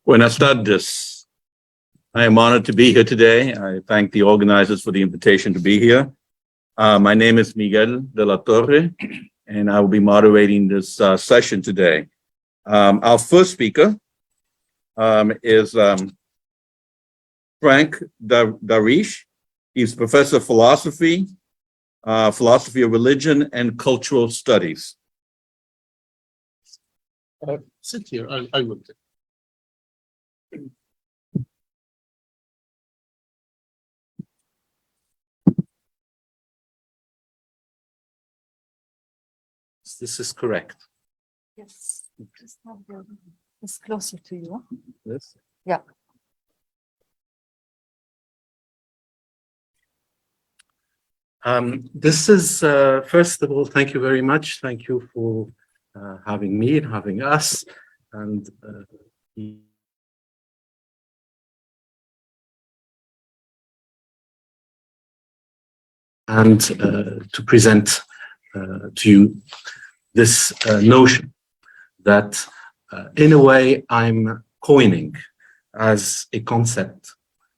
When I started this, I am honored to be here today. I thank the organizers for the invitation to be here. My name is Miguel de la Torre, and I will be moderating this session today. Our first speaker is Frank Darish. He's professor of philosophy, philosophy of religion, and cultural studies. Sit here, I will. This is correct. Yes, just have it's closer to you. Yes. Yeah. This is, first of all, thank you very much. Thank you for having me and having us. And to present to you this notion that in a way I'm coining as a concept.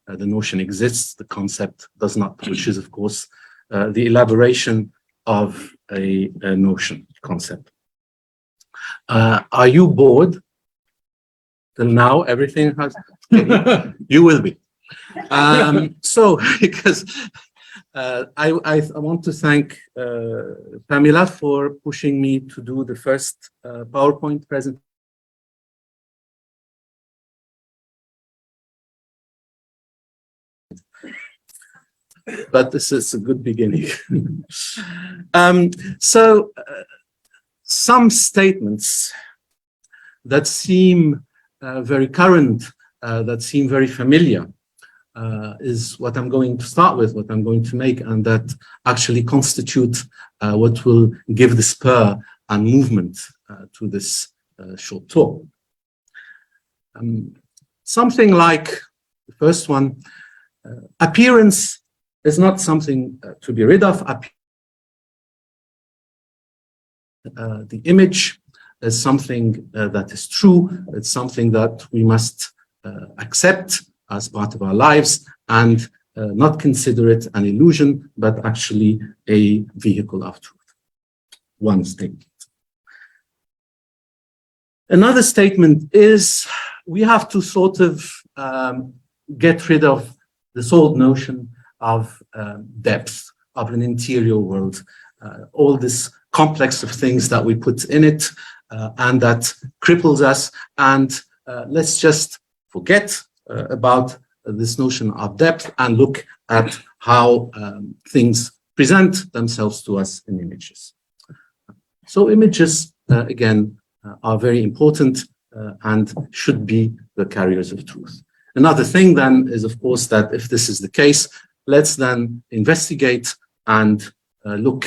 The notion exists, the concept does not, which is of course the elaboration of a notion, concept. Are you bored? Till now everything has, you will be. So because I want to thank Pamela for pushing me to do the first PowerPoint presentation. But this is a good beginning. Some statements that seem very current, that seem very familiar, is what I'm going to start with, what I'm going to make, and that actually constitute what will give the spur and movement to this short talk. Something like the first one, appearance is not something to be rid of. The image is something that is true. It's something that we must accept as part of our lives and not consider it an illusion, but actually a vehicle of truth. One statement. Another statement is we have to sort of get rid of this old notion of depth, of an interior world, all this complex of things that we put in it and that cripples us, and let's just forget about this notion of depth and look at how things present themselves to us in images. So images, again, are very important and should be the carriers of truth. Another thing then is, of course, that if this is the case, let's then investigate and look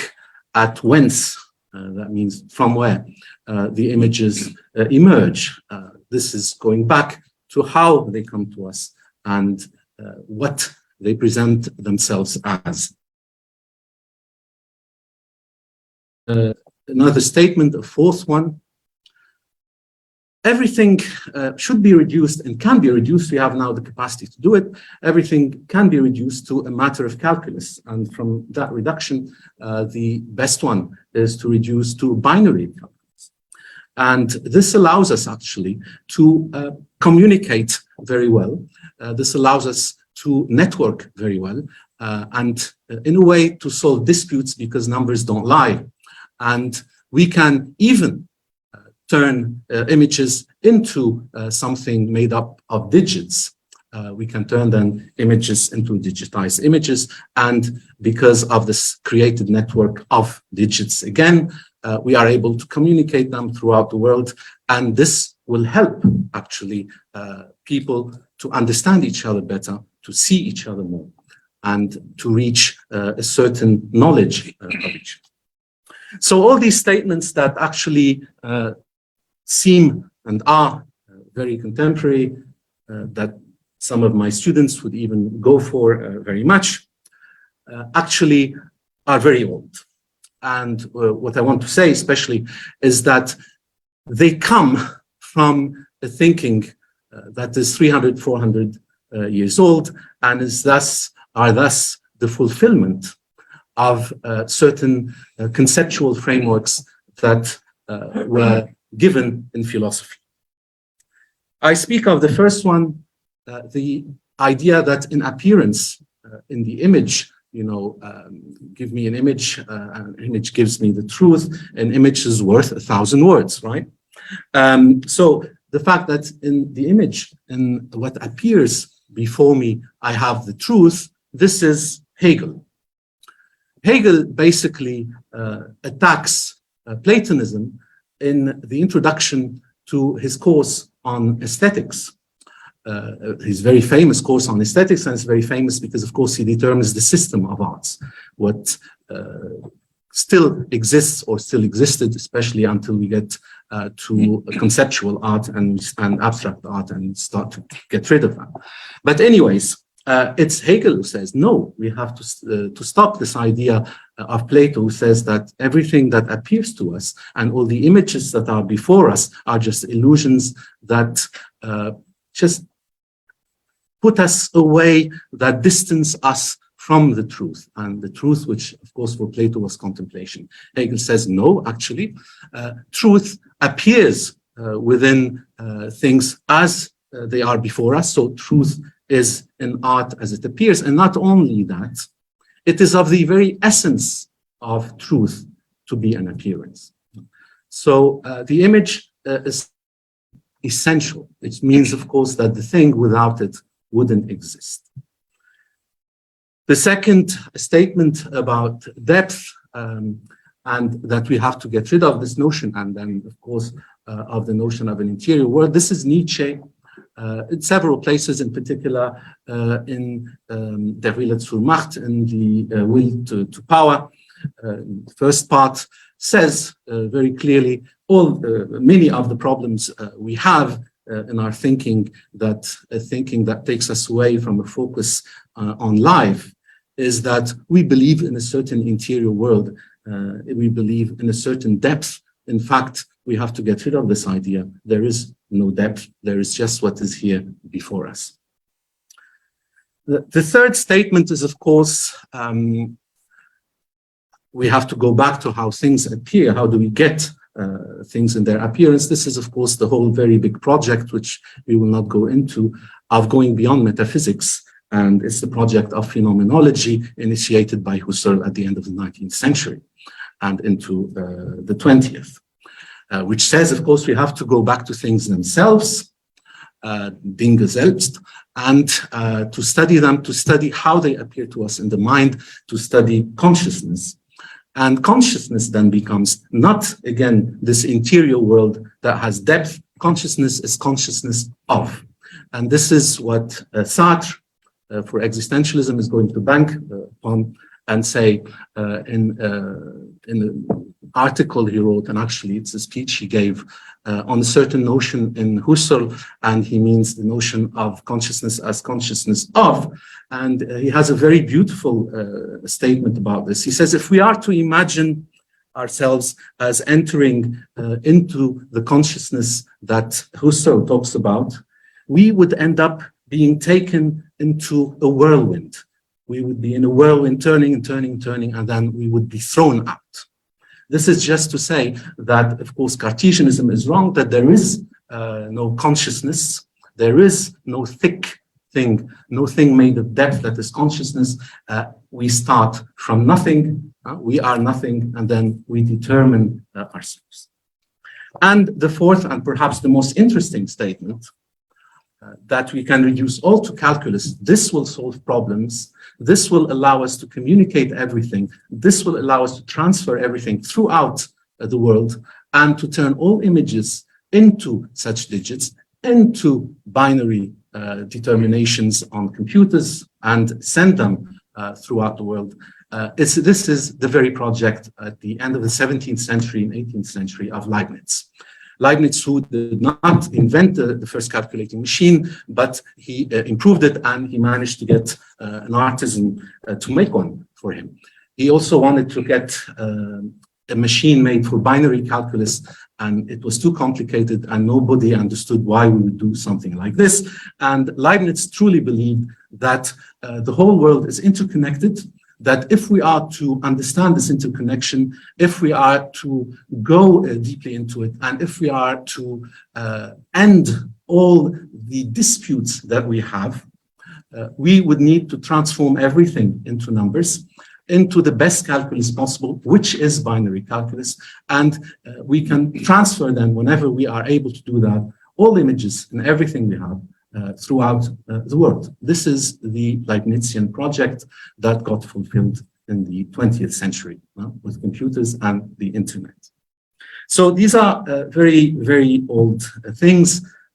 at whence, that means from where, the images emerge. This is going back to how they come to us and what they present themselves as. Another statement, a fourth one. Everything should be reduced and can be reduced. We have now the capacity to do it. Everything can be reduced to a matter of calculus. And from that reduction, the best one is to reduce to binary calculus. And this allows us actually to communicate very well. This allows us to network very well. And in a way to solve disputes because numbers don't lie. And we can even turn images into something made up of digits. We can turn then images into digitized images. And because of this created network of digits, again, we are able to communicate them throughout the world. And this will help actually people to understand each other better, to see each other more, and to reach a certain knowledge of each other. So all these statements that actually seem and are very contemporary, that some of my students would even go for very much, actually are very old. And what I want to say especially is that they come from a thinking that is 300, 400 years old, and are thus the fulfillment of certain conceptual frameworks that were given in philosophy. I speak of the first one, the idea that in appearance, in the image, give me an image gives me the truth, an image is worth 1,000 words, right? So the fact that in the image, in what appears before me, I have the truth, this is Hegel. Hegel basically attacks Platonism in the introduction to his course on aesthetics. His very famous course on aesthetics, and it's very famous because, of course, he determines the system of arts, what still exists or still existed, especially until we get to conceptual art and abstract art and start to get rid of that. But anyways, it's Hegel who says, no, we have to stop this idea of Plato, who says that everything that appears to us and all the images that are before us are just illusions that just put us away, that distance us from the truth, and the truth, which of course for Plato was contemplation. Hegel says, no, actually, truth appears within things as they are before us. So truth is in art as it appears. And not only that, it is of the very essence of truth to be an appearance. So the image is essential. It means, of course, that the thing without it wouldn't exist. The second statement about depth, and that we have to get rid of this notion, and then, of course, of the notion of an interior world. This is Nietzsche. In several places, in particular in Der Wille zur Macht, in the will to power. The first part says very clearly many of the problems we have in our thinking that takes us away from a focus on life is that we believe in a certain interior world. We believe in a certain depth. In fact, we have to get rid of this idea. There is no depth. There is just what is here before us. The third statement is, of course, we have to go back to how things appear. How do we get things in their appearance? This is, of course, the whole very big project, which we will not go into, of going beyond metaphysics. And it's the project of phenomenology initiated by Husserl at the end of the 19th century and into the 20th. Which says, of course, we have to go back to things themselves, Dinge selbst, and to study them, to study how they appear to us in the mind, to study consciousness. And consciousness then becomes not, again, this interior world that has depth. Consciousness is consciousness of. And this is what Sartre, for existentialism, is going to bank on and say in an article he wrote, and actually it's a speech he gave on a certain notion in Husserl, and he means the notion of consciousness as consciousness of. And he has a very beautiful statement about this. He says, if we are to imagine ourselves as entering into the consciousness that Husserl talks about, we would end up being taken into a whirlwind. We would be in a whirlwind, turning and turning and turning, and then we would be thrown out. This is just to say that, of course, Cartesianism is wrong, that there is no consciousness, there is no thick thing, no thing made of depth that is consciousness. We start from nothing, we are nothing, and then we determine ourselves. And the fourth, and perhaps the most interesting statement, that we can reduce all to calculus. This will solve problems. This will allow us to communicate everything. This will allow us to transfer everything throughout the world and to turn all images into such digits, into binary determinations on computers and send them throughout the world. This is the very project at the end of the 17th century and 18th century of Leibniz. Leibniz, who did not invent the first calculating machine, but he improved it, and he managed to get an artisan to make one for him. He also wanted to get a a machine made for binary calculus, and it was too complicated and nobody understood why we would do something like this. And Leibniz truly believed that the whole world is interconnected, that if we are to understand this interconnection, if we are to go deeply into it, and if we are to end all the disputes that we have, we would need to transform everything into numbers, into the best calculus possible, which is binary calculus. And we can transfer then, whenever we are able to do that, all images and everything we have throughout the world. This is the Leibnizian project that got fulfilled in the 20th century with computers and the internet. So these are very, very old things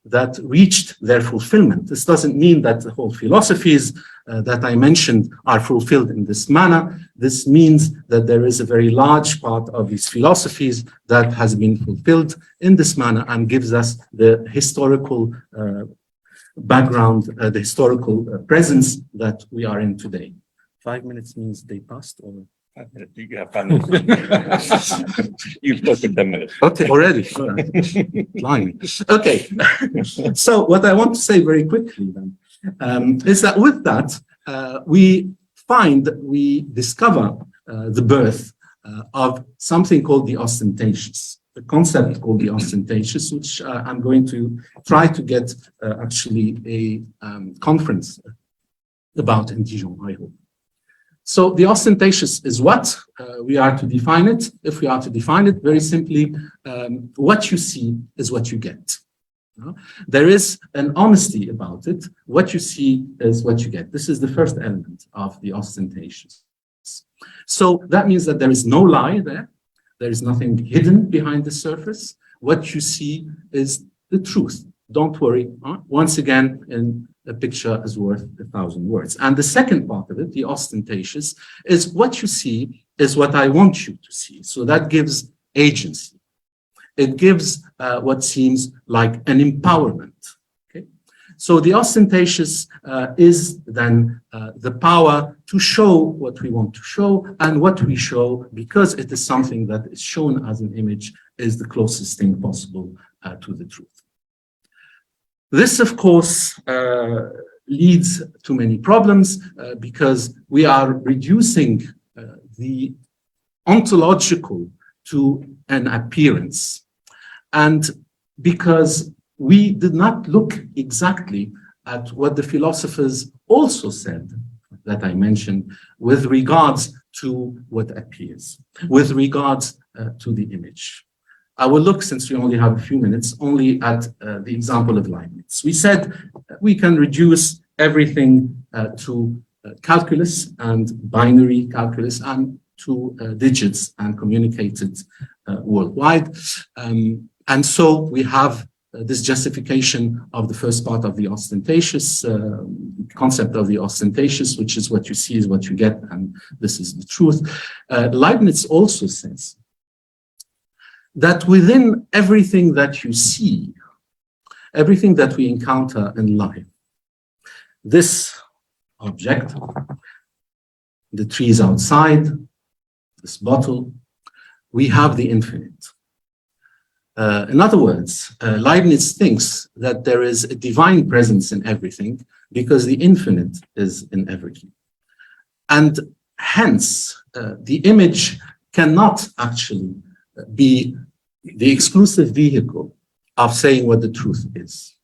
that reached their fulfillment. This doesn't mean that the whole philosophies that I mentioned are fulfilled in this manner. This means that there is a very large part of these philosophies that has been fulfilled in this manner and gives us the historical background, the historical presence that we are in today. 5 minutes means they passed, or? 5 minutes. You have 5 minutes. You've spoken 10 minutes. Okay, already. Lying. Okay. So what I want to say very quickly then is that with that, we discover the birth of something called the ostentatious, a concept called the ostentatious, which I'm going to try to get actually a conference about in Dijon, I hope. So the ostentatious is what? We are to define it. If we are to define it very simply, what you see is what you get. There is an honesty about it. What you see is what you get. This is the first element of the ostentatious. So that means that there is no lie there. There is nothing hidden behind the surface. What you see is the truth. Don't worry. Once again, a picture is worth 1,000 words. And the second part of it, the ostentatious, is what you see is what I want you to see. So that gives agency. It gives what seems like an empowerment. Okay? So the ostentatious is then the power to show what we want to show, and what we show, because it is something that is shown as an image, is the closest thing possible to the truth. This, of course, leads to many problems because we are reducing the ontological to an appearance. And because we did not look exactly at what the philosophers also said, that I mentioned, with regards to what appears, with regards to the image. I will look, since we only have a few minutes, only at the example of Leibniz. We said we can reduce everything to calculus and binary calculus and to digits and communicated worldwide. And so we have this justification of the first part of the ostentatious, concept of the ostentatious, which is what you see is what you get, and this is the truth. Leibniz also says that within everything that you see, everything that we encounter in life, this object, the trees outside, this bottle, we have the infinite. In other words, Leibniz thinks that there is a divine presence in everything because the infinite is in everything. And hence, the image cannot actually be the exclusive vehicle of saying what the truth is.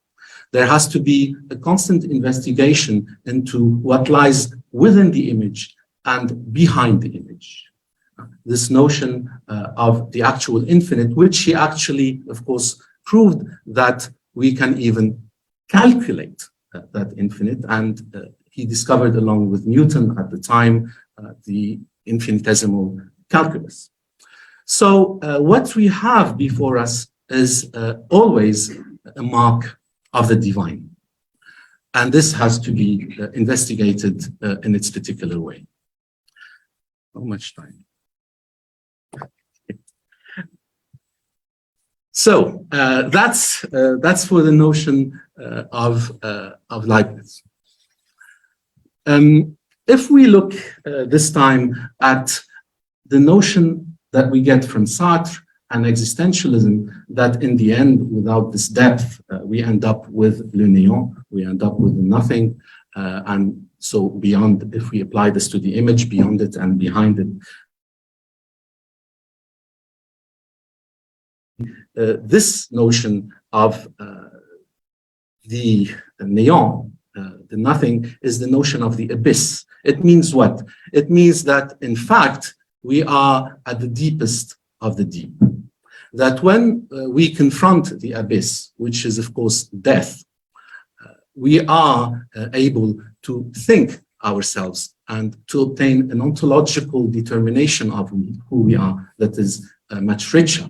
There has to be a constant investigation into what lies within the image and behind the image. This notion of the actual infinite, which he actually, of course, proved that we can even calculate that infinite. And he discovered, along with Newton at the time, the infinitesimal calculus. So what we have before us is always a mark of the divine. And this has to be investigated in its particular way. How much time? So that's for the notion of Leibniz. If we look this time at the notion that we get from Sartre and existentialism, that in the end, without this depth, we end up with le néant, we end up with nothing. And so beyond, if we apply this to the image, beyond it and behind it, this notion of the néant, the nothing, is the notion of the abyss. It means what? It means that, in fact, we are at the deepest of the deep. That when we confront the abyss, which is, of course, death, we are able to think ourselves and to obtain an ontological determination of who we are that is much richer.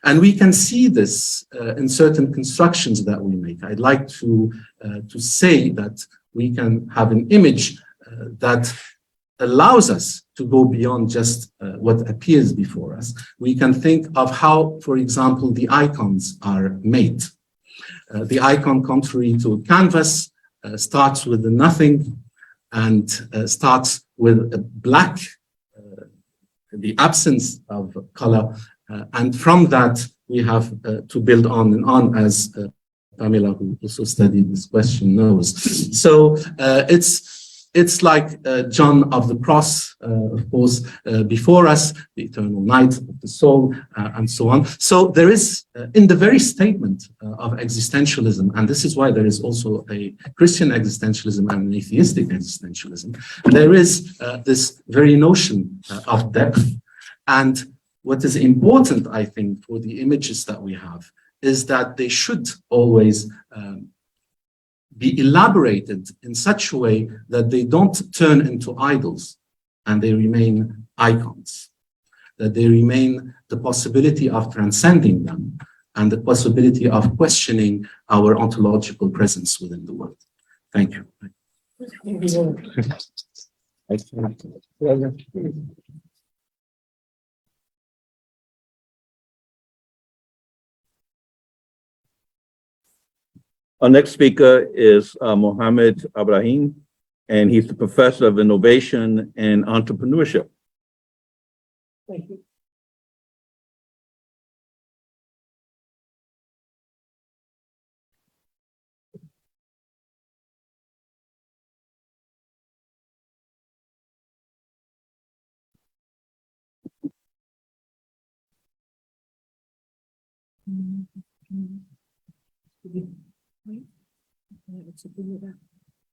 And we can see this in certain constructions that we make. I'd like to say that we can have an image that allows us to go beyond just what appears before us. We can think of how, for example, the icons are made. The icon, contrary to a canvas, starts with the nothing and starts with a black, the absence of color. And from that, we have to build on and on, as Pamela, who also studied this question, knows. So it's like John of the Cross, of course, before us, the eternal night of the soul, and so on. So there is, in the very statement of existentialism, and this is why there is also a Christian existentialism and an atheistic existentialism, there is this very notion of depth. And what is important, I think, for the images that we have is that they should always be elaborated in such a way that they don't turn into idols and they remain icons, that they remain the possibility of transcending them and the possibility of questioning our ontological presence within the world. Thank you. Our next speaker is Mohammad Ibrahim, and he's the professor of innovation and entrepreneurship. Thank you.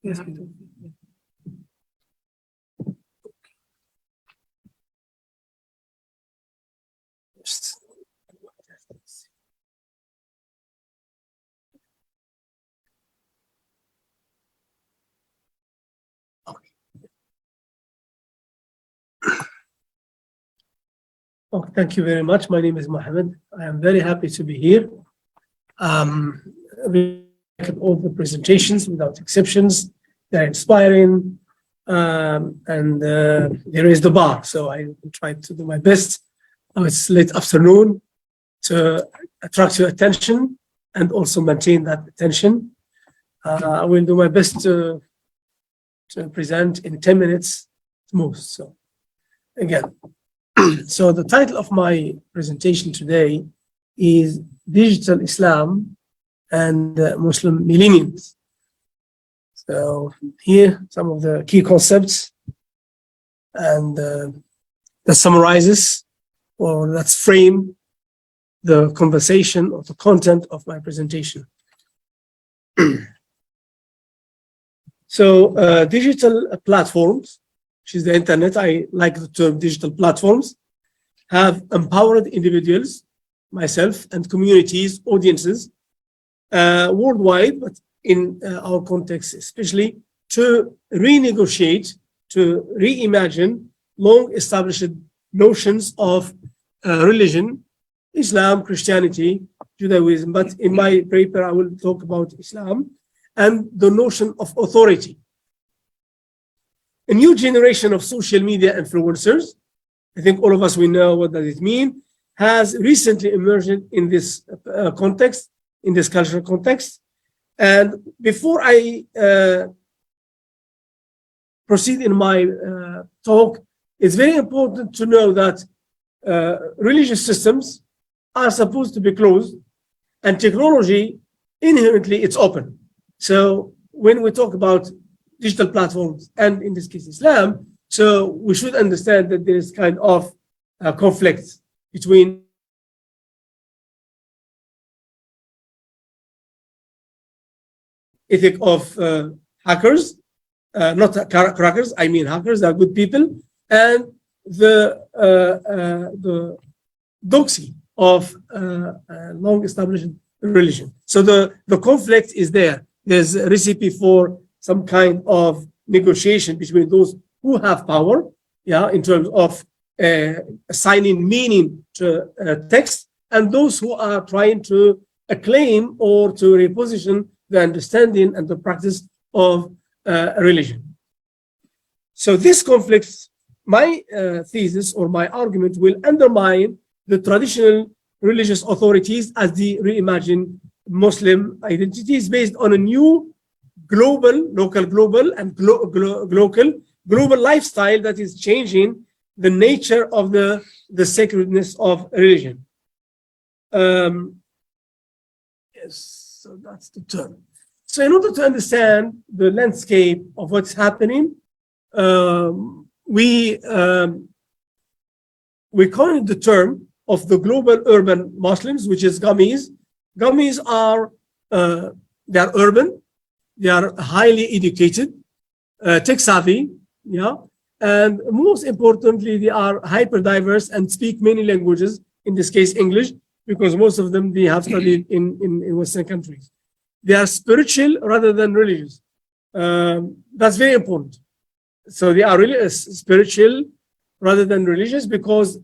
Yes, Oh, thank you very much. My name is Mohammed. I am very happy to be here. We look at all the presentations without exceptions. They're inspiring, and they raise the bar. So I will try to do my best. Now it's late afternoon to attract your attention and also maintain that attention. I will do my best to present in 10 minutes most. So again, so the title of my presentation today is Digital Islam and Muslim Millennials. So here some of the key concepts, and that summarizes or that's frame the conversation or the content of my presentation. So digital platforms, which is the internet, I like the term digital platforms, have empowered individuals, myself, and communities, audiences worldwide, but in our context especially, to renegotiate, to reimagine long-established notions of religion, Islam, Christianity, Judaism, but in my paper I will talk about Islam, and the notion of authority. A new generation of social media influencers, I think all of us, we know what does it mean, has recently emerged in this context, in this cultural context. And before I proceed in my talk, it's very important to know that religious systems are supposed to be closed, and technology inherently it's open. So when we talk about digital platforms and in this case Islam, so we should understand that there is kind of conflict between ethic of hackers, not crackers, I mean hackers, they are good people, and the doxy of long established religion. So the conflict is there. There's a recipe for some kind of negotiation between those who have power, yeah, in terms of assigning meaning to text, and those who are trying to acclaim or to reposition the understanding and the practice of religion. So this conflict, my thesis or my argument will undermine the traditional religious authorities as the reimagined Muslim identities based on a new global, local, global, and global lifestyle that is changing the nature of the sacredness of religion. Yes, so that's the term. So in order to understand the landscape of what's happening, we coined the term of the global urban Muslims, which is gummies. Gummies are they are urban, they are highly educated, tech savvy, yeah, and most importantly, they are hyper diverse and speak many languages. In this case, English, because most of them they have studied in Western countries. They are spiritual rather than religious. That's very important. So they are really spiritual rather than religious, because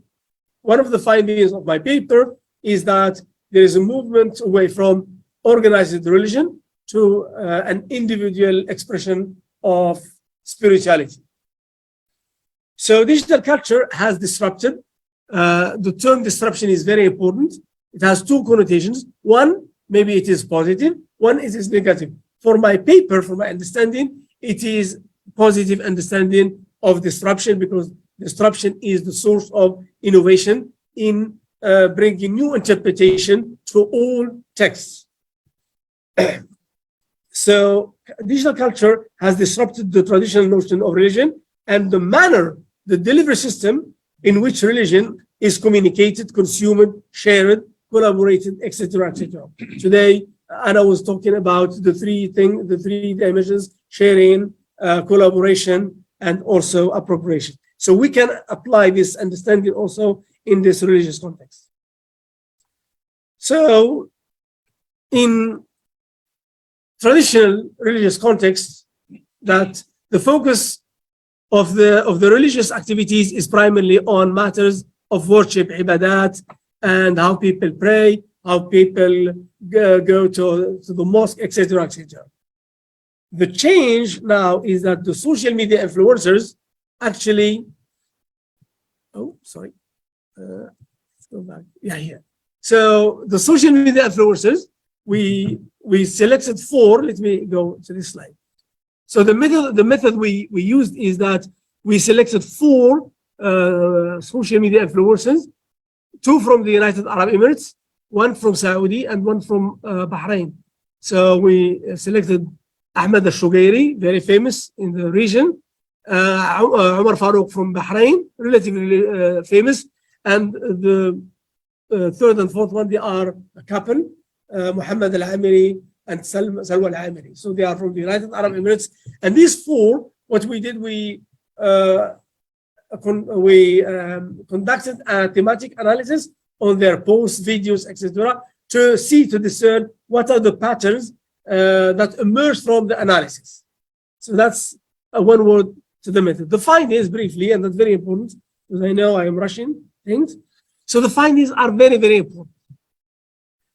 one of the findings of my paper is that there is a movement away from organized religion to an individual expression of spirituality. So digital culture has disrupted. The term disruption is very important. It has two connotations. One, maybe it is positive. One, it is negative. For my paper, for my understanding, it is positive understanding of disruption, because disruption is the source of innovation in bringing new interpretation to all texts. So digital culture has disrupted the traditional notion of religion and the manner, the delivery system in which religion is communicated, consumed, shared, collaborated, etc., etc. Today, Anna was talking about the three dimensions: sharing, collaboration, and also appropriation. So we can apply this understanding also in this religious context. So in traditional religious context, that the focus of the religious activities is primarily on matters of worship, ibadat, and how people pray, how people go to the mosque, etc., etc. The change now is that the social media influencers actually, let's go back. Yeah, here. So the social media influencers, we selected 4. Let me go to this slide. So the method we used is that we selected 4 social media influencers, 2 from the United Arab Emirates, 1 from Saudi, and 1 from Bahrain. So we selected Ahmed al-Shugairi, very famous in the region, Umar Farouk from Bahrain, relatively famous, and the 3rd and 4th one, they are a couple, Mohammad al-Amiri and Salwa al-Amiri. So they are from the United Arab Emirates. And these 4, what we did, we conducted a thematic analysis on their posts, videos, etc., to discern what are the patterns that emerge from the analysis. So that's one word to the method. The findings, briefly, and that's very important, because I know I am rushing things. So the findings are very, very important.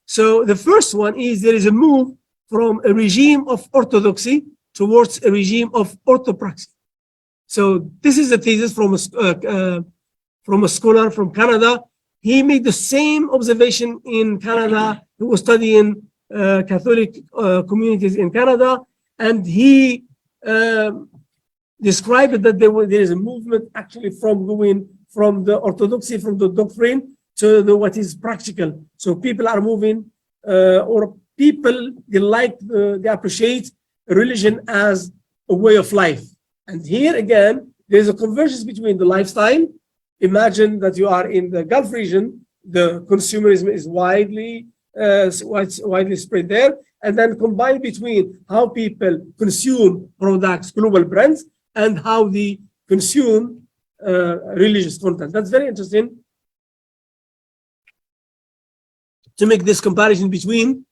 So the first one is there is a move from a regime of orthodoxy towards a regime of orthopraxy. So this is a thesis from a scholar from Canada. He made the same observation in Canada. He was studying Catholic communities in Canada, and he described that there is a movement actually from going from the orthodoxy, from the doctrine to the what is practical. So people are moving, or people, they appreciate religion as a way of life. And here again, there's a convergence between the lifestyle. Imagine that you are in the Gulf region, the consumerism is widely spread there, and then combined between how people consume products, global brands, and how they consume religious content. That's very interesting to make this comparison between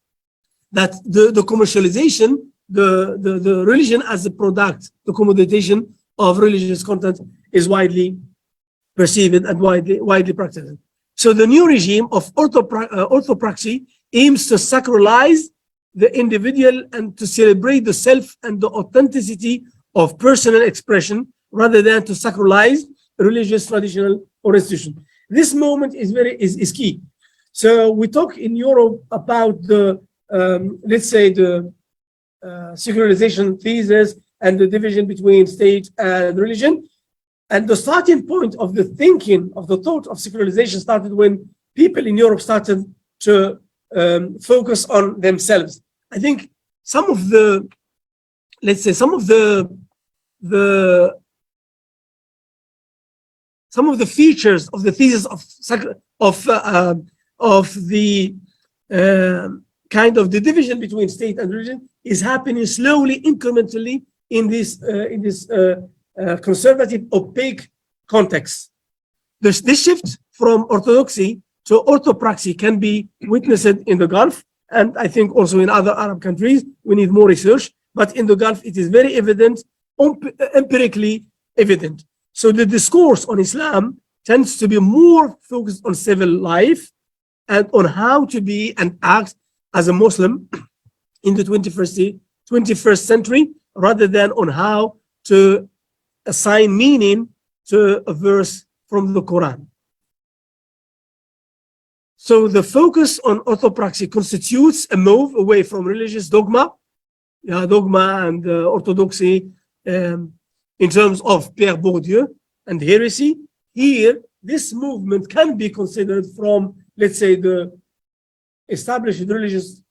that the commercialization, the religion as a product, the commoditization of religious content is widely perceived and widely practiced. So the new regime of orthopraxy aims to sacralize the individual and to celebrate the self and the authenticity of personal expression rather than to sacralize religious, traditional, or institution. This moment is key. So we talk in Europe about the, let's say, the secularization thesis and the division between state and religion. And the starting point of the thinking, of the thought of secularization started when people in Europe started to focus on themselves. I think some of the, let's say, some of the features of the thesis of the kind of the division between state and religion is happening slowly, incrementally in this conservative, opaque context. This shift from orthodoxy to orthopraxy can be witnessed in the Gulf, and I think also in other Arab countries. We need more research, but in the Gulf it is very evident, empirically evident. So the discourse on Islam tends to be more focused on civil life and on how to be and act as a Muslim in the 21st century, rather than on how to assign meaning to a verse from the Quran. So the focus on orthopraxy constitutes a move away from religious dogma and orthodoxy in terms of Pierre Bourdieu and heresy. Here, this movement can be considered from, let's say, the established religious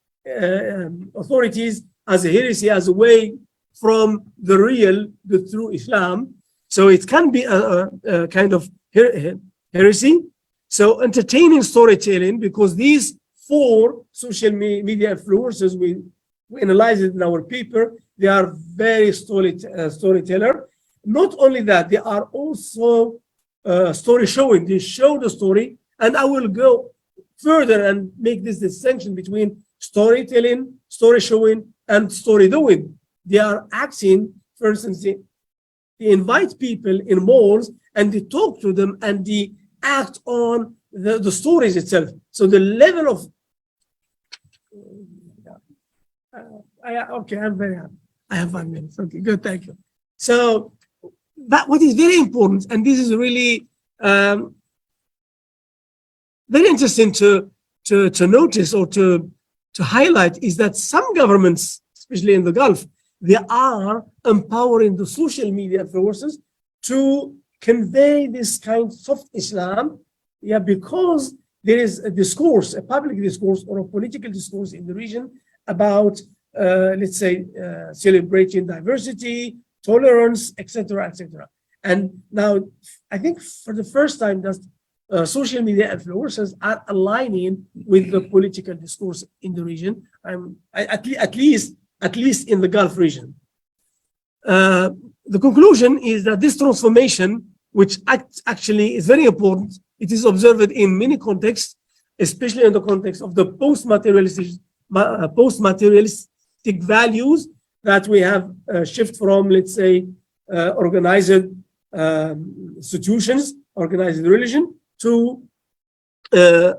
authorities as a heresy, as a way from the true Islam. So it can be a kind of heresy. So entertaining storytelling, because these 4 social media influencers, we analyze it in our paper, they are very storyteller. Not only that, they are also story showing. They show the story, and I will go further and make this distinction between storytelling, story showing, and story doing. They are acting, for instance, they invite people in malls and they talk to them and they act on the stories itself. So the level of, okay, I'm very happy. I have 5 minutes. Okay, good, thank you. So, but what is very important, and this is really very interesting to notice or to highlight, is that some governments, especially in the Gulf, they are empowering the social media forces to convey this kind of soft Islam, because there is a discourse, a public discourse or a political discourse in the region about, let's say, celebrating diversity, tolerance, etc., etc. And now, I think for the first time, that social media influencers are aligning with the political discourse in the region. At least in the Gulf region. The conclusion is that this transformation, which actually is very important, it is observed in many contexts, especially in the context of the post-materialistic values that we have shift from, let's say, organized institutions, organized religion, to a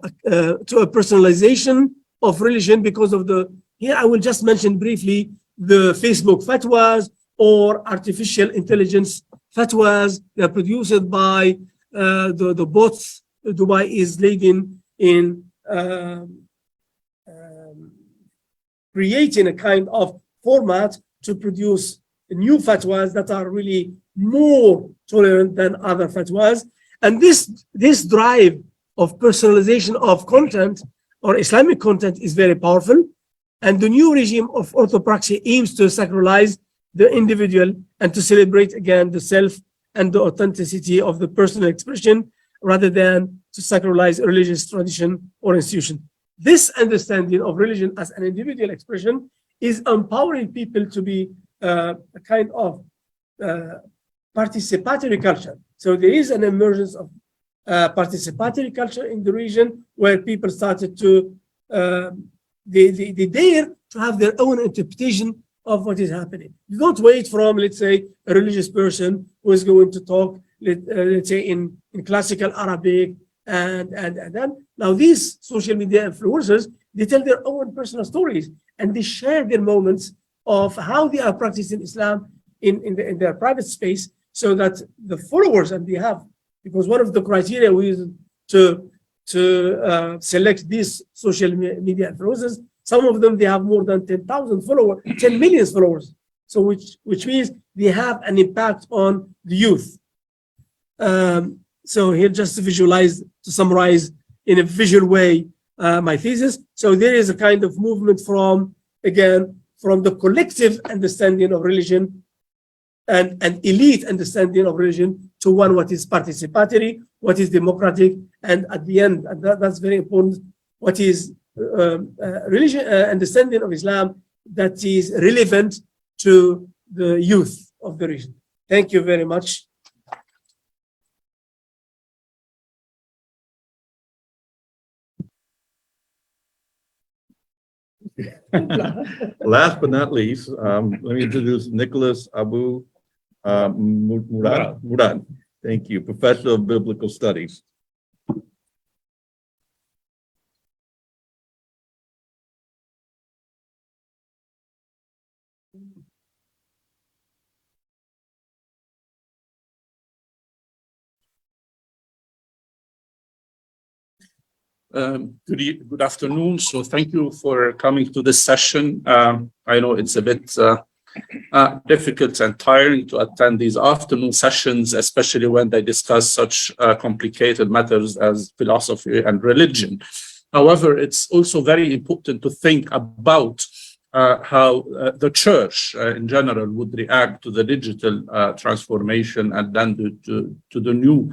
personalization of religion because of the. Here, I will just mention briefly the Facebook fatwas or artificial intelligence fatwas that are produced by the bots Dubai is leading in creating a kind of format to produce new fatwas that are really more tolerant than other fatwas. And this drive of personalization of content or Islamic content is very powerful. And the new regime of orthopraxy aims to sacralize the individual and to celebrate again the self and the authenticity of the personal expression rather than to sacralize a religious tradition or institution. This understanding of religion as an individual expression is empowering people to be a kind of participatory culture. So there is an emergence of participatory culture in the region where people started to they dare to have their own interpretation of what is happening. You don't wait from, let's say, a religious person who is going to talk, let's say, in classical Arabic, and then now these social media influencers, they tell their own personal stories and they share their moments of how they are practicing Islam in their private space, so that the followers, and they have, because one of the criteria we use to select these social media influencers, some of them, they have more than 10,000 followers, 10 million followers. So which means they have an impact on the youth. So here, just to visualize, to summarize in a visual way my thesis. So there is a kind of movement from the collective understanding of religion and an elite understanding of religion to one what is participatory, what is democratic, and at the end, and that's very important, what is religion understanding of Islam that is relevant to the youth of the region. Thank you very much. Last but not least, let me introduce Nicholas Abu Murad. Thank you, Professor of Biblical Studies. Good afternoon. So thank you for coming to this session. I know it's a bit difficult and tiring to attend these afternoon sessions, especially when they discuss such complicated matters as philosophy and religion. However, it's also very important to think about how the church in general would react to the digital transformation and then to the new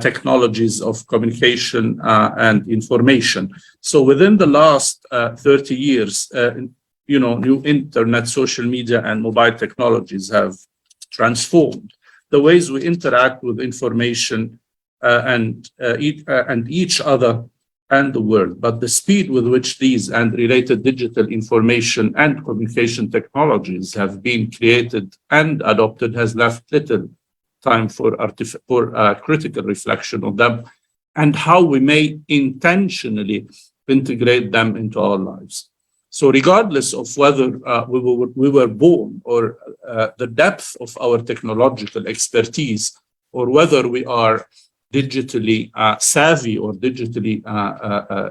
technologies of communication and information. So within the last 30 years, new internet, social media, and mobile technologies have transformed the ways we interact with information and each other and the world. But the speed with which these and related digital information and communication technologies have been created and adopted has left little time for critical reflection of them and how we may intentionally integrate them into our lives. So regardless of whether we were born or the depth of our technological expertise, or whether we are digitally savvy or digitally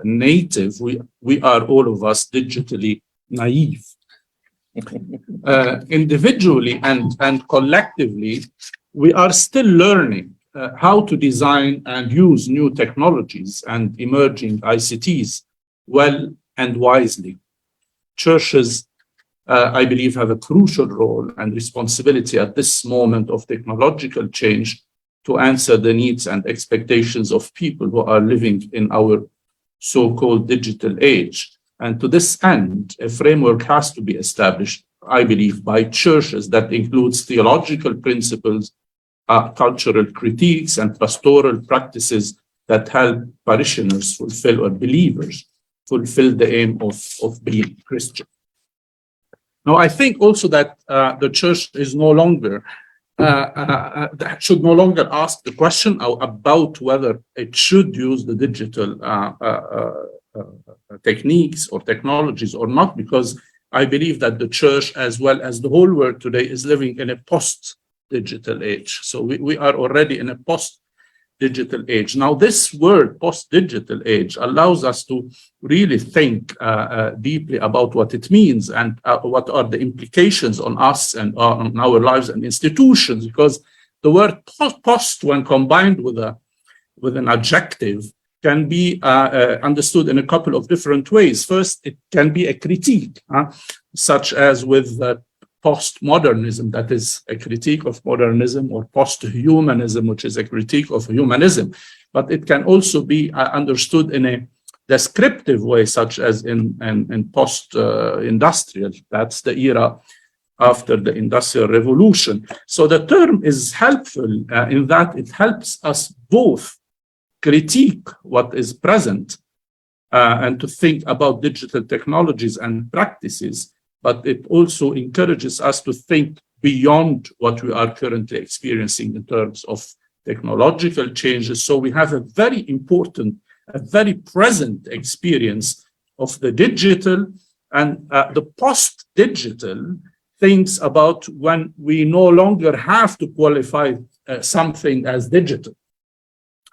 native, we are all of us digitally naive. Individually and collectively, we are still learning how to design and use new technologies and emerging ICTs well and wisely. Churches, I believe, have a crucial role and responsibility at this moment of technological change to answer the needs and expectations of people who are living in our so-called digital age. And to this end, a framework has to be established, I believe, by churches that includes theological principles, cultural critiques, and pastoral practices that help parishioners fulfill, or believers fulfill, the aim of being Christian. Now, I think also that the church is no longer should no longer ask the question about whether it should use the digital techniques or technologies or not, because I believe that the church, as well as the whole world today, is living in a post-digital age. So we are already in a post-digital age. Now, this word, post-digital age, allows us to really think deeply about what it means and what are the implications on us and on our lives and institutions, because the word post, when combined with a with an adjective can be understood in a couple of different ways. First, it can be a critique, such as with postmodernism, that is a critique of modernism, or post-humanism, which is a critique of humanism. But it can also be understood in a descriptive way, such as in post-industrial. That's the era after the Industrial Revolution. So the term is helpful in that it helps us both critique what is present and to think about digital technologies and practices, but it also encourages us to think beyond what we are currently experiencing in terms of technological changes. So we have a very important, a very present experience of the digital, and the post-digital thinks about when we no longer have to qualify something as digital.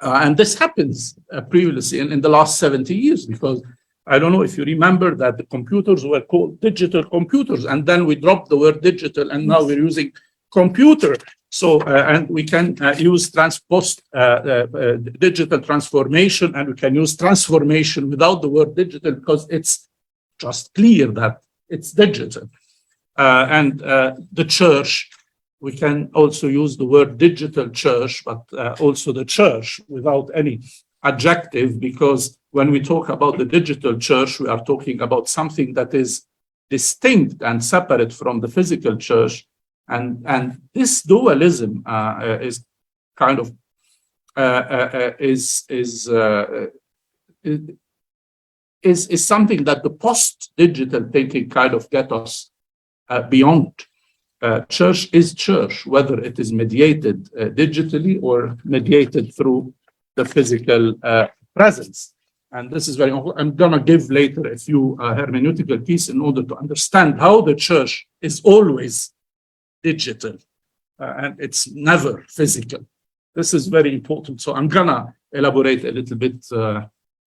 And this happens previously in the last 70 years, because I don't know if you remember that the computers were called digital computers, and then we dropped the word digital, and now we're using computer. So, and we can use digital transformation, and we can use transformation without the word digital, because it's just clear that it's digital. And the church, we can also use the word digital church, but also the church without any adjective, because when we talk about the digital church, we are talking about something that is distinct and separate from the physical church. And this dualism is kind of is something that the post-digital thinking kind of get us beyond. Church is church, whether it is mediated digitally or mediated through the physical presence. And this is very important. I'm going to give later a few hermeneutical pieces in order to understand how the church is always digital and it's never physical. This is very important. So I'm going to elaborate a little bit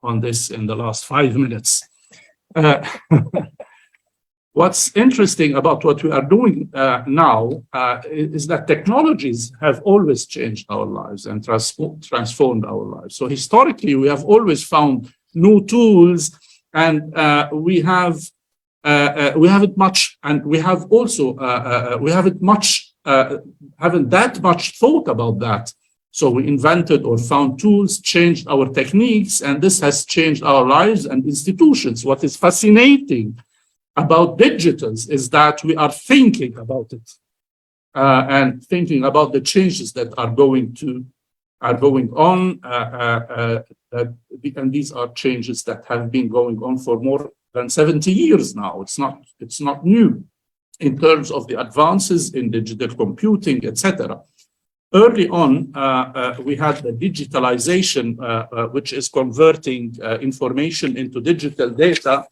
on this in the last 5 minutes. What's interesting about what we are doing now is that technologies have always changed our lives and transformed our lives. So historically, we have always found new tools, and we haven't that much thought about that. So we invented or found tools, changed our techniques, and this has changed our lives and institutions. What is fascinating about digitals is that we are thinking about it and thinking about the changes that are going on, and these are changes that have been going on for more than 70 years now. It's not new in terms of the advances in digital computing, etc. Early on, we had the digitalization, which is converting information into digital data.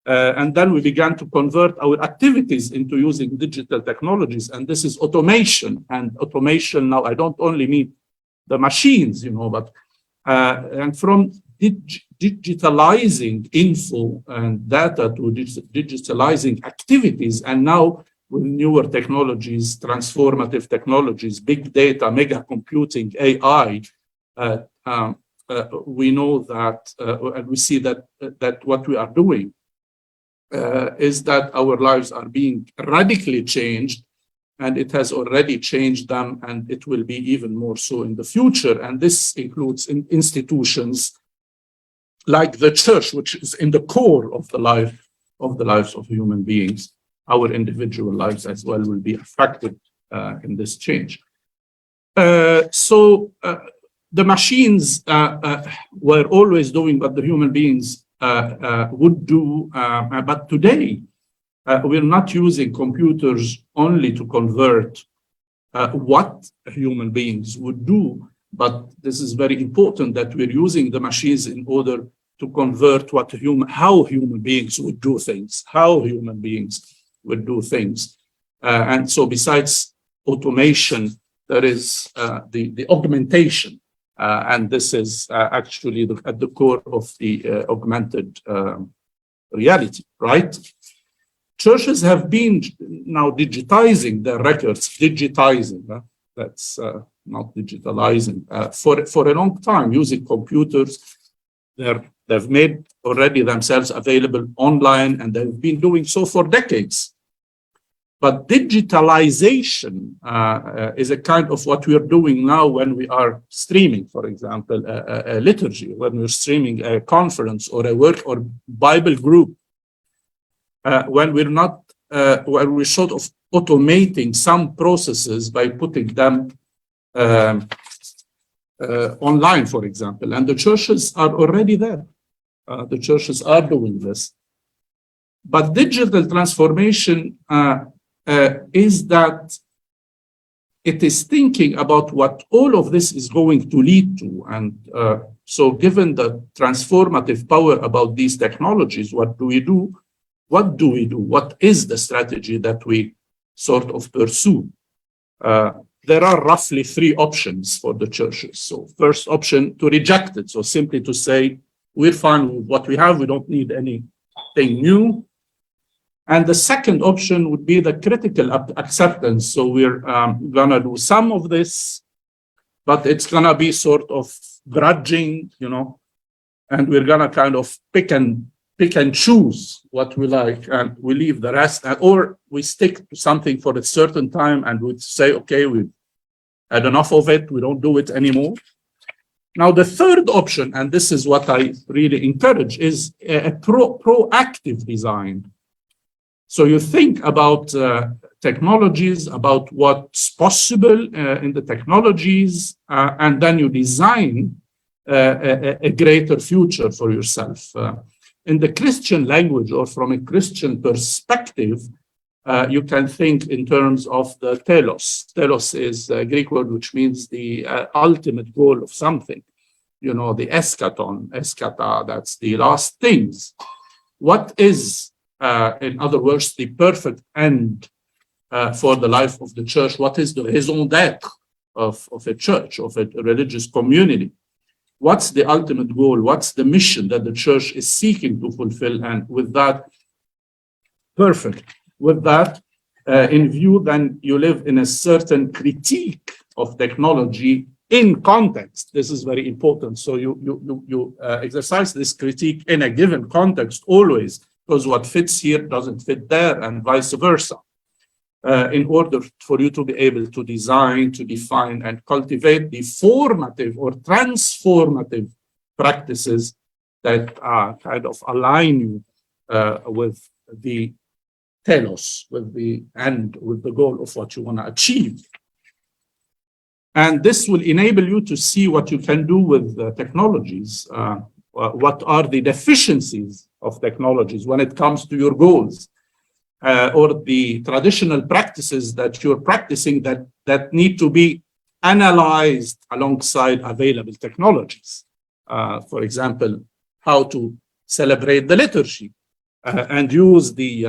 And then we began to convert our activities into using digital technologies. And this is automation. And automation now, I don't only mean the machines, but and from digitalizing info and data to digitalizing activities. And now with newer technologies, transformative technologies, big data, mega computing, AI, we know that, and we see that what we are doing is that our lives are being radically changed, and it has already changed them, and it will be even more so in the future. And this includes institutions like the church, which is in the core of the lives of human beings. Our individual lives as well will be affected in this change. So the machines were always doing what the human beings would do, but today we're not using computers only to convert what human beings would do, but this is very important that we're using the machines in order to convert how human beings would do things, and so besides automation, there is the augmentation. And this is actually at the core of the augmented reality, right? Churches have been now digitizing their records, that's not digitalizing. For a long time, using computers, they've made already themselves available online, and they've been doing so for decades. But digitalization is a kind of what we're doing now when we are streaming, for example, a liturgy, when we're streaming a conference or a work or Bible group, when we're not, when we're sort of automating some processes by putting them online, for example, and the churches are already there. The churches are doing this. But digital transformation is that it is thinking about what all of this is going to lead to. And so given the transformative power about these technologies, what do we do? What do we do? What is the strategy that we sort of pursue? There are roughly three options for the churches. So first option, to reject it. So simply to say, we're fine with what we have. We don't need anything new. And the second option would be the critical acceptance. So we're going to do some of this, but it's going to be sort of grudging, you know, and we're going to kind of pick and choose what we like, and we leave the rest, or we stick to something for a certain time and we say, okay, we've had enough of it, we don't do it anymore. Now, the third option, and this is what I really encourage, is a proactive design. So you think about technologies, about what's possible in the technologies, and then you design a greater future for yourself. In the Christian language, or from a Christian perspective, you can think in terms of the telos. Telos is a Greek word which means the ultimate goal of something. You know, the eschaton, eschata, that's the last things. What is, in other words, the perfect end for the life of the church? What is the raison d'être of a church, of a religious community? What's the ultimate goal? What's the mission that the church is seeking to fulfill? And with that, perfect. With that in view, then you live in a certain critique of technology in context. This is very important. So you exercise this critique in a given context always, because what fits here doesn't fit there, and vice versa. In order for you to be able to design, to define, and cultivate the formative or transformative practices that kind of align you with the telos, with the end, with the goal of what you want to achieve. And this will enable you to see what you can do with technologies, what are the deficiencies of technologies when it comes to your goals. Or the traditional practices that you're practicing that need to be analyzed alongside available technologies. For example, how to celebrate the liturgy and use the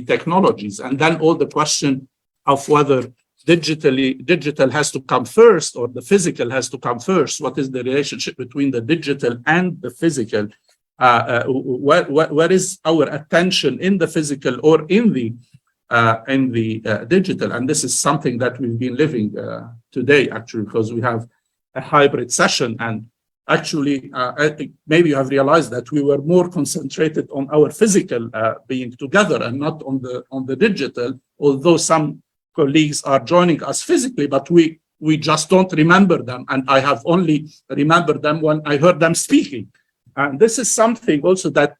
technologies. And then all the question of whether digital has to come first or the physical has to come first. What is the relationship between the digital and the physical? Where is our attention in the physical or in the digital? And this is something that we've been living today, actually, because we have a hybrid session. And actually, maybe you have realized that we were more concentrated on our physical being together and not on the digital, although some colleagues are joining us physically, but we just don't remember them. And I have only remembered them when I heard them speaking. And this is something also that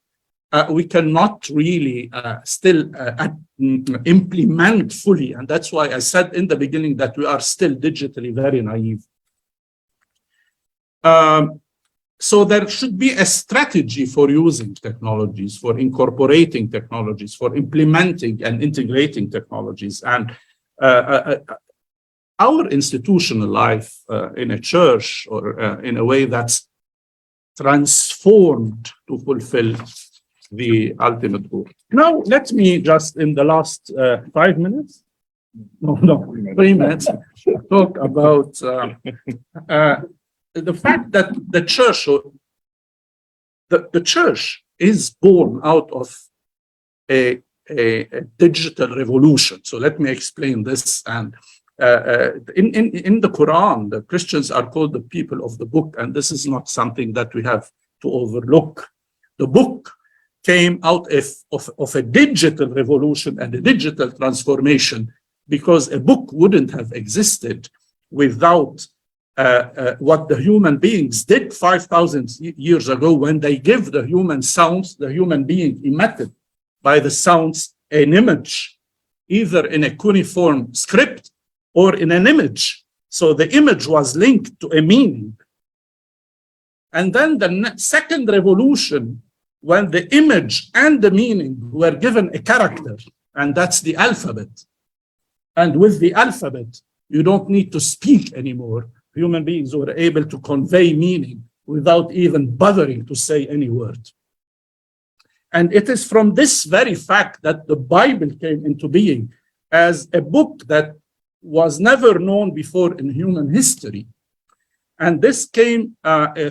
we cannot really still implement fully. And that's why I said in the beginning that we are still digitally very naive. So there should be a strategy for using technologies, for incorporating technologies, for implementing and integrating technologies. And our institutional life in a church or in a way that's transformed to fulfill the ultimate goal. Now, let me just in the last 5 minutes, 3 minutes, talk about the fact that the church is born out of a digital revolution. So let me explain this. And in the Quran, the Christians are called the people of the book, and this is not something that we have to overlook. The book came out of a digital revolution and a digital transformation, because a book wouldn't have existed without what the human beings did 5,000 years ago when they give the human sounds, the human being emitted by the sounds an image, either in a cuneiform script or in an image. So the image was linked to a meaning. And then the second revolution, when the image and the meaning were given a character, and that's the alphabet. And with the alphabet, you don't need to speak anymore. Human beings were able to convey meaning without even bothering to say any word. And it is from this very fact that the Bible came into being as a book that was never known before in human history. And this came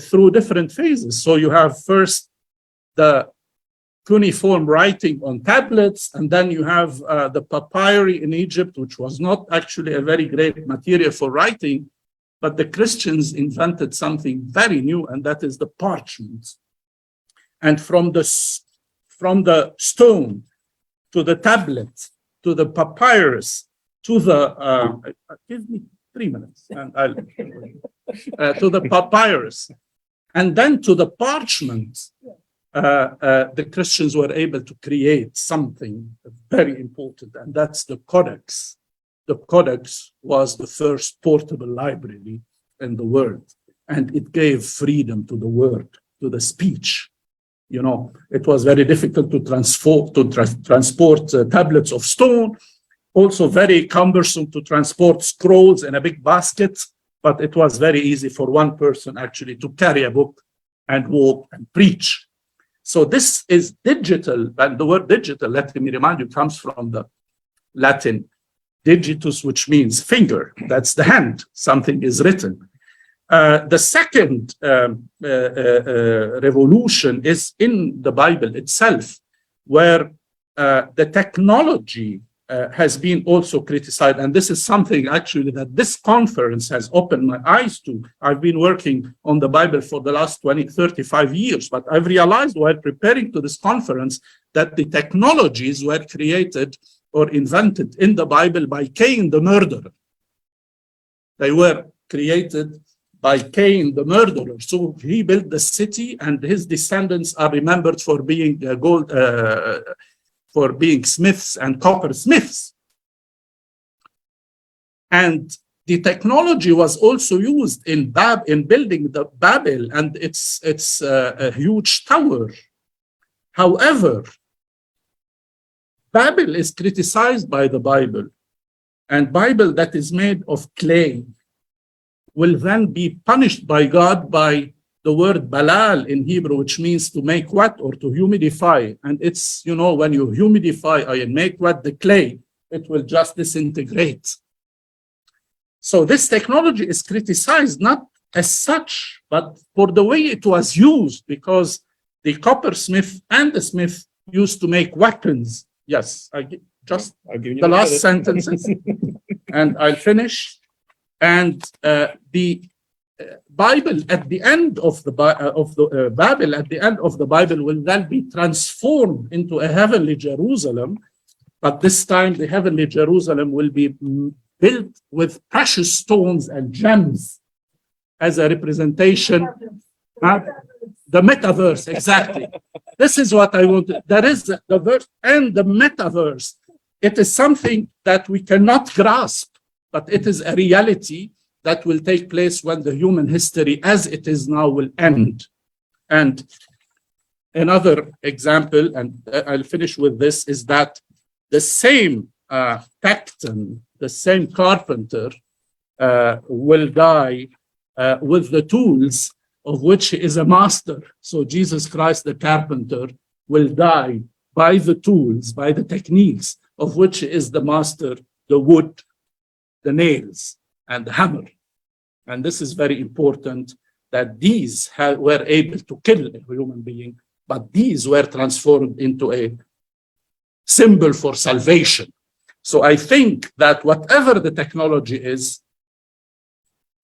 through different phases. So you have first the cuneiform writing on tablets, and then you have the papyri in Egypt, which was not actually a very great material for writing, but the Christians invented something very new, and that is the parchment. And from the stone to the tablet, to the papyrus, to the, give me 3 minutes, and I'll, to the papyrus, and then to the parchment, the Christians were able to create something very important, and that's the codex. The codex was the first portable library in the world, and it gave freedom to the word, to the speech. You know, it was very difficult to transport tablets of stone, also very cumbersome to transport scrolls in a big basket, but it was very easy for one person actually to carry a book and walk and preach. So this is digital, and the word digital, let me remind you, comes from the Latin digitus, which means finger. That's the hand. Something is written. The second revolution is in the Bible itself, where the technology has been also criticized. And this is something actually that this conference has opened my eyes to. I've been working on the Bible for the last 35 years, but I've realized while preparing to this conference that the technologies were created or invented in the Bible by Cain the murderer. They were created by Cain the murderer. So he built the city, and his descendants are remembered for being smiths and coppersmiths. And the technology was also used in building the Babel, and it's a huge tower. However, Babel is criticized by the Bible, and Bible that is made of clay will then be punished by God by the word balal in Hebrew, which means to make wet or to humidify. And it's, you know, when you humidify and make wet the clay, it will just disintegrate. So this technology is criticized not as such, but for the way it was used, because the coppersmith and the smith used to make weapons. Yes, I'll give you the last sentences, and I'll finish. And the Bible at the end of the Babel, at the end of the Bible, will then be transformed into a heavenly Jerusalem. But this time, the heavenly Jerusalem will be built with precious stones and gems as a representation. The metaverse, exactly. This is what I wanted. There is the verse and the metaverse. It is something that we cannot grasp, but it is a reality that will take place when the human history as it is now will end. And another example, and I'll finish with this, is that the same Pacton, the same carpenter will die with the tools of which he is a master. So Jesus Christ, the carpenter, will die by the tools, by the techniques of which he is the master, the wood, the nails, and the hammer. And this is very important, that these were able to kill a human being, but these were transformed into a symbol for salvation. So I think that whatever the technology is,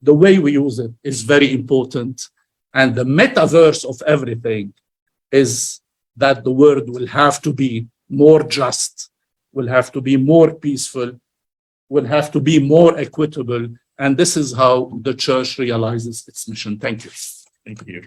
the way we use it is very important. And the metaverse of everything is that the world will have to be more just, will have to be more peaceful, will have to be more equitable. And this is how the church realizes its mission. Thank you. Thank you.